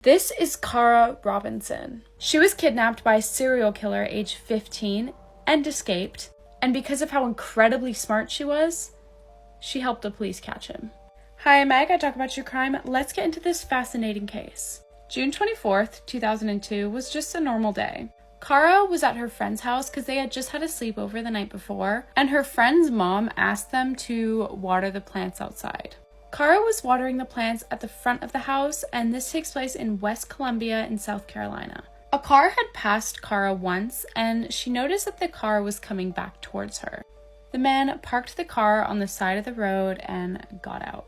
This is Cara Robinson. She was kidnapped by a serial killer aged 15 and escaped, and because of how incredibly smart she was, she helped the police catch him. Hi, I'm Meg. I talk about true crime. Let's get into this fascinating case. June 24th, 2002 was just a normal day. Cara was at her friend's house because they had just had a sleepover the night before, and her friend's mom asked them to water the plants outside. Cara was watering the plants at the front of the house, and this takes place in West Columbia in South Carolina. A car had passed Cara once, and she noticed that the car was coming back towards her. The man parked the car on the side of the road and got out.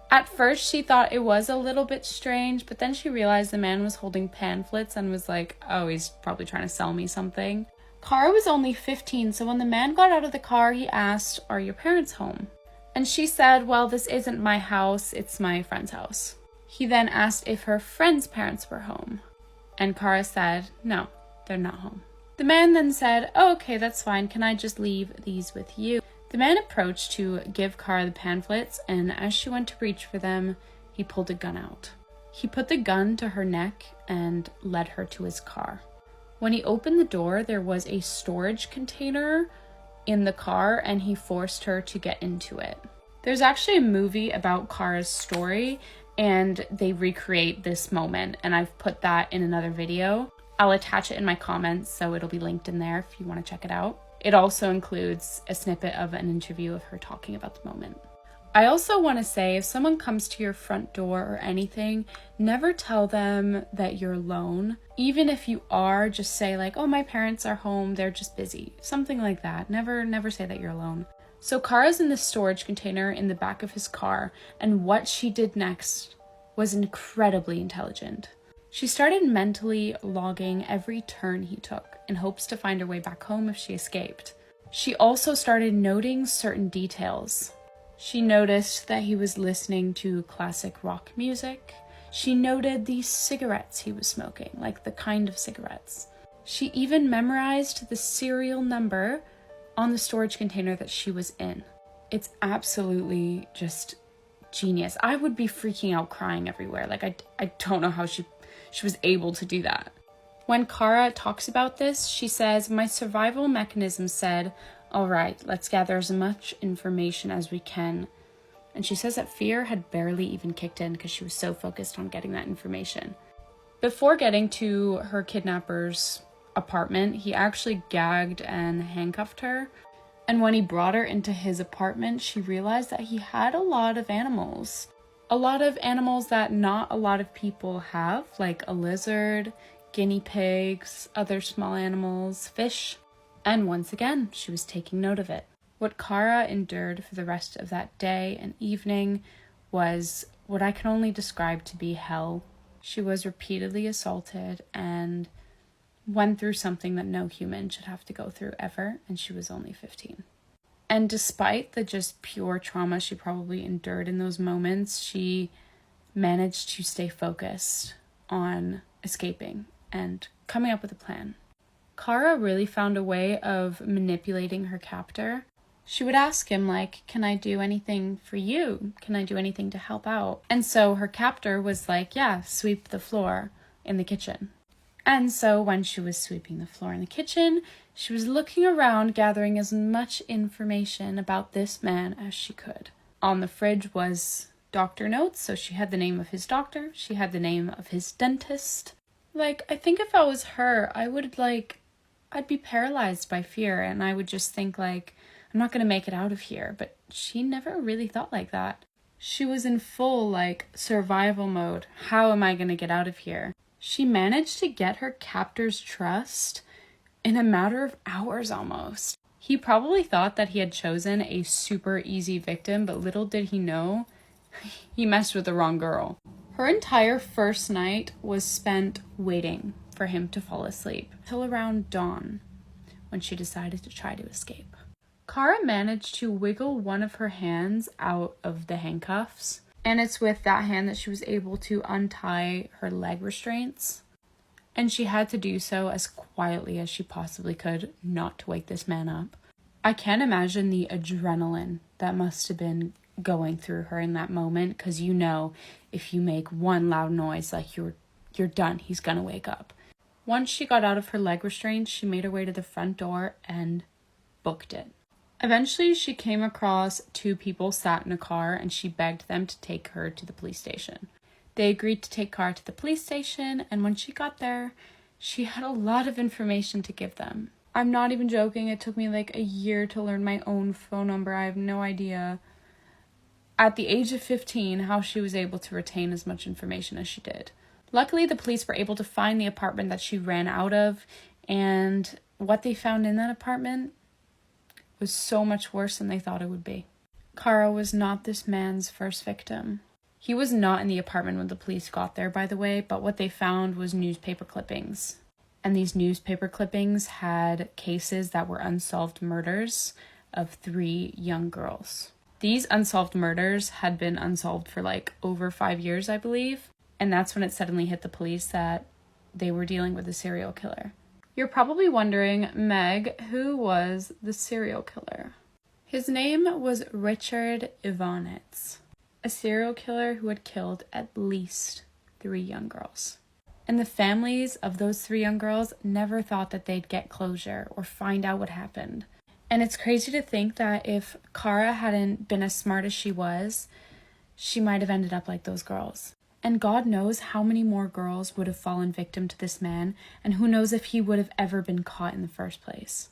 At first, she thought it was a little bit strange, but then she realized the man was holding pamphlets and was like, oh, he's probably trying to sell me something. Cara was only 15, so when the man got out of the car, he asked, "Are your parents home?" And she said, "Well, this isn't my house, it's my friend's house." He then asked if her friend's parents were home, and Cara said, "No, they're not home." The man then said, "Oh, okay, that's fine. Can I just leave these with you?" The man approached to give Cara the pamphlets, and as she went to reach for them, he pulled a gun out. He put the gun to her neck and led her to his car. When he opened the door, there was a storage container in the car, and he forced her to get into it. There's actually a movie about Cara's story, and they recreate this moment, and I've put that in another video. I'll attach it in my comments, so it'll be linked in there if you want to check it out. It also includes a snippet of an interview of her talking about the moment. I also want to say, if someone comes to your front door or anything, never tell them that you're alone. Even if you are, just say like, "Oh, my parents are home, they're just busy." Something like that. Never say that you're alone. So Cara's in the storage container in the back of his car, and what she did next was incredibly intelligent. She started mentally logging every turn he took in hopes to find her way back home if she escaped. She also started noting certain details. She noticed that he was listening to classic rock music. She noted the cigarettes he was smoking, like the kind of cigarettes. She even memorized the serial number on the storage container that she was in. It's absolutely just genius. I would be freaking out, crying everywhere. Like, I don't know how she was able to do that. When Cara talks about this, she says, "My survival mechanism said, all right, let's gather as much information as we can." And she says that fear had barely even kicked in because she was so focused on getting that information. Before getting to her kidnapper's apartment, he actually gagged and handcuffed her. And when he brought her into his apartment, she realized that he had a lot of animals. A lot of animals that not a lot of people have, like a lizard, guinea pigs, other small animals, fish. And once again, she was taking note of it. What Cara endured for the rest of that day and evening was what I can only describe to be hell. She was repeatedly assaulted and went through something that no human should have to go through ever, and she was only 15. And despite the just pure trauma she probably endured in those moments, she managed to stay focused on escaping and coming up with a plan. Cara really found a way of manipulating her captor. She would ask him, like, "Can I do anything for you? Can I do anything to help out?" And so her captor was like, "Yeah, sweep the floor in the kitchen." And so when she was sweeping the floor in the kitchen, she was looking around, gathering as much information about this man as she could. On the fridge was doctor notes, so she had the name of his doctor. She had the name of his dentist. Like, I think if I was her, I'd be paralyzed by fear, and I would just think, like, I'm not going to make it out of here. But she never really thought like that. She was in full, survival mode. How am I going to get out of here? She managed to get her captor's trust in a matter of hours almost. He probably thought that he had chosen a super easy victim, but little did he know, he messed with the wrong girl. Her entire first night was spent waiting for him to fall asleep, till around dawn, when she decided to try to escape. Cara managed to wiggle one of her hands out of the handcuffs, and it's with that hand that she was able to untie her leg restraints. And she had to do so as quietly as she possibly could, not to wake this man up. I can't imagine the adrenaline that must have been going through her in that moment, because if you make one loud noise, like, you're you're done. He's gonna wake up. Once she got out of her leg restraints, she made her way to the front door and booked it. Eventually, she came across 2 people sat in a car and she begged them to take her to the police station. They agreed to take Cara to the police station, and when she got there, she had a lot of information to give them. I'm not even joking, it took me like a year to learn my own phone number. I have no idea at the age of 15 how she was able to retain as much information as she did. Luckily, the police were able to find the apartment that she ran out of, and what they found in that apartment was so much worse than they thought it would be. Cara was not this man's first victim. He was not in the apartment when the police got there, by the way, but what they found was newspaper clippings. And these newspaper clippings had cases that were unsolved murders of 3 young girls. These unsolved murders had been unsolved for like over 5 years, I believe. And that's when it suddenly hit the police that they were dealing with a serial killer. You're probably wondering, Meg, who was the serial killer? His name was Richard Evonitz, a serial killer who had killed at least 3 young girls. And the families of those 3 young girls never thought that they'd get closure or find out what happened. And it's crazy to think that if Cara hadn't been as smart as she was, she might have ended up like those girls. And God knows how many more girls would have fallen victim to this man, and who knows if he would have ever been caught in the first place.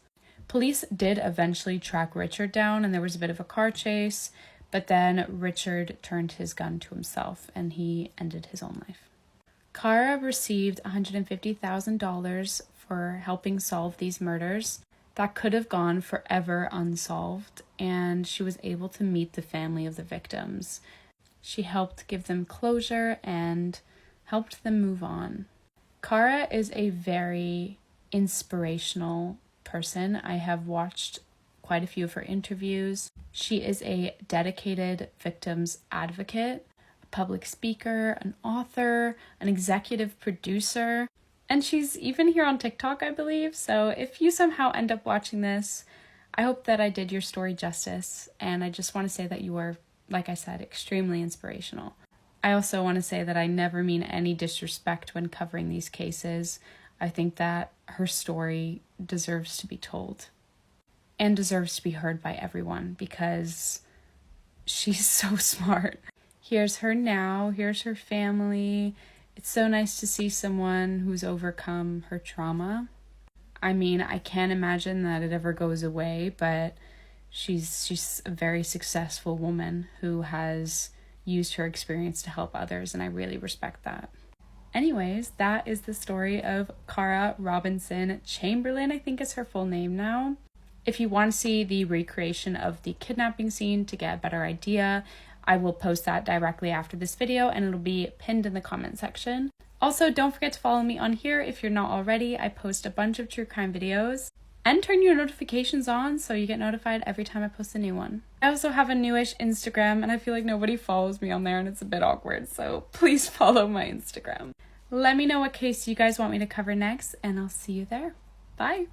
Police did eventually track Richard down, and there was a bit of a car chase, but then Richard turned his gun to himself, and he ended his own life. Cara received $150,000 for helping solve these murders that could have gone forever unsolved, and she was able to meet the family of the victims. She helped give them closure and helped them move on. Cara is a very inspirational person. I have watched quite a few of her interviews. She is a dedicated victims advocate, a public speaker, an author, an executive producer, and she's even here on TikTok, I believe. So if you somehow end up watching this, I hope that I did your story justice, and I just want to say that you are, like I said, extremely inspirational. I also want to say that I never mean any disrespect when covering these cases. I think that her story deserves to be told and deserves to be heard by everyone because she's so smart. Here's her now, here's her family. It's so nice to see someone who's overcome her trauma. I mean, I can't imagine that it ever goes away, but she's a very successful woman who has used her experience to help others, and I really respect that. Anyways, that is the story of Cara Robinson Chamberlain, I think is her full name now. If you want to see the recreation of the kidnapping scene to get a better idea, I will post that directly after this video, and it'll be pinned in the comment section. Also, don't forget to follow me on here if you're not already. I post a bunch of true crime videos. And turn your notifications on so you get notified every time I post a new one. I also have a newish Instagram, and I feel like nobody follows me on there and it's a bit awkward, so please follow my Instagram. Let me know what case you guys want me to cover next, and I'll see you there. Bye!